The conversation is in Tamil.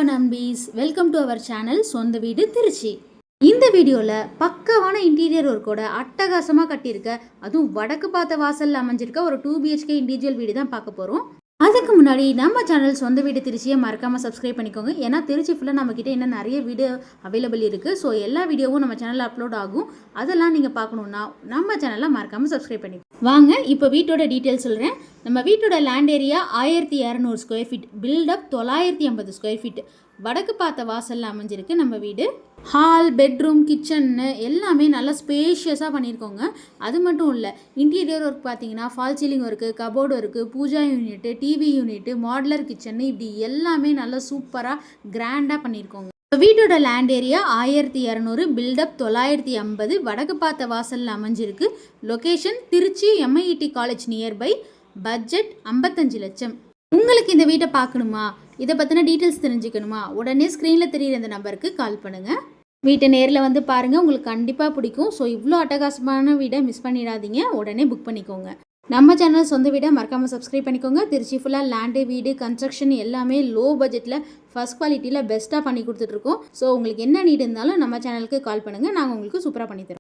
நம்ப நம்பீஸ் வெல்கம் டு அவர் சேனல் சொந்த வீடு திருச்சி. இந்த வீடியோவில் பக்காவான இன்டீரியர் ஒர்க்கோட அட்டகாசமாக கட்டியிருக்க, அதுவும் வடக்கு பார்த்த வாசலில் அமைஞ்சிருக்க ஒரு 2 BHK இண்டிவிஜுவல் வீடு தான் பார்க்க போகிறோம். அதுக்கு முன்னாடி நம்ம சேனல் சொந்த வீடு திருச்சியை மறக்காமல் சப்ஸ்கிரைப் பண்ணிக்கோங்க. ஏன்னா திருச்சி ஃபுல்லாக நம்மக்கிட்ட இன்னும் நிறைய வீடியோ அவைலபிள் இருக்குது. ஸோ எல்லா வீடியோவும் நம்ம சேனலில் அப்லோட் ஆகும். அதெல்லாம் நீங்கள் பார்க்கணுன்னா நம்ம சேனலில் மறக்காமல் சப்ஸ்கிரைப் பண்ணிக்கோங்க. வாங்க இப்போ வீட்டோட டீட்டெயில்ஸ் சொல்கிறேன். நம்ம வீட்டோட land area 1200 square feet, built up 950 square feet, வடக்கு பார்த்த வாசலில் அமைஞ்சிருக்கு நம்ம வீடு. ஹால், பெட்ரூம், கிச்சன்னு எல்லாமே நல்லா ஸ்பேஷியஸாக பண்ணியிருக்கோங்க. அது மட்டும் இல்லை, இன்டீரியர் ஒர்க் பார்த்தீங்கன்னா fall ceiling work, cupboard work, pooja unit, TV unit, modular கிச்சன்னு இப்படி எல்லாமே நல்லா சூப்பராக கிராண்டாக பண்ணியிருக்கோங்க. வீட்டோட லேண்ட் ஏரியா 1200, பில்டப் 950, வடக்கு பார்த்த வாசலில் அமைஞ்சிருக்கு. Location Trichy MIT college nearby. Budget 55 லட்சம். உங்களுக்கு இந்த வீட்டை பார்க்கணுமா, இதை பற்றின டீட்டெயில்ஸ் தெரிஞ்சுக்கணுமா, உடனே ஸ்க்ரீனில் தெரியுற இந்த நம்பருக்கு கால் பண்ணுங்கள். வீட்டை நேரில் வந்து பாருங்கள், உங்களுக்கு கண்டிப்பாக பிடிக்கும். ஸோ இவ்வளோ அட்டகாசமான வீடை மிஸ் பண்ணிடாதீங்க, உடனே புக் பண்ணிக்கோங்க. நம்ம சேனல் சொந்த வீடை மறக்காமல் சப்ஸ்கிரைப் பண்ணிக்கோங்க. திருச்சி ஃபுல்லாக லேண்டு, வீடு, கன்ஸ்ட்ரக்ஷன் எல்லாமே லோ பட்ஜெட்டில் ஃபஸ்ட் குவாலிட்டியில் பெஸ்ட்டாக பண்ணி கொடுத்துட்ருக்கோம். ஸோ உங்களுக்கு என்ன நீட் இருந்தாலும் நம்ம சேனலுக்கு கால் பண்ணுங்கள், நாங்கள் உங்களுக்கு சூப்பராக பண்ணித்தரோம்.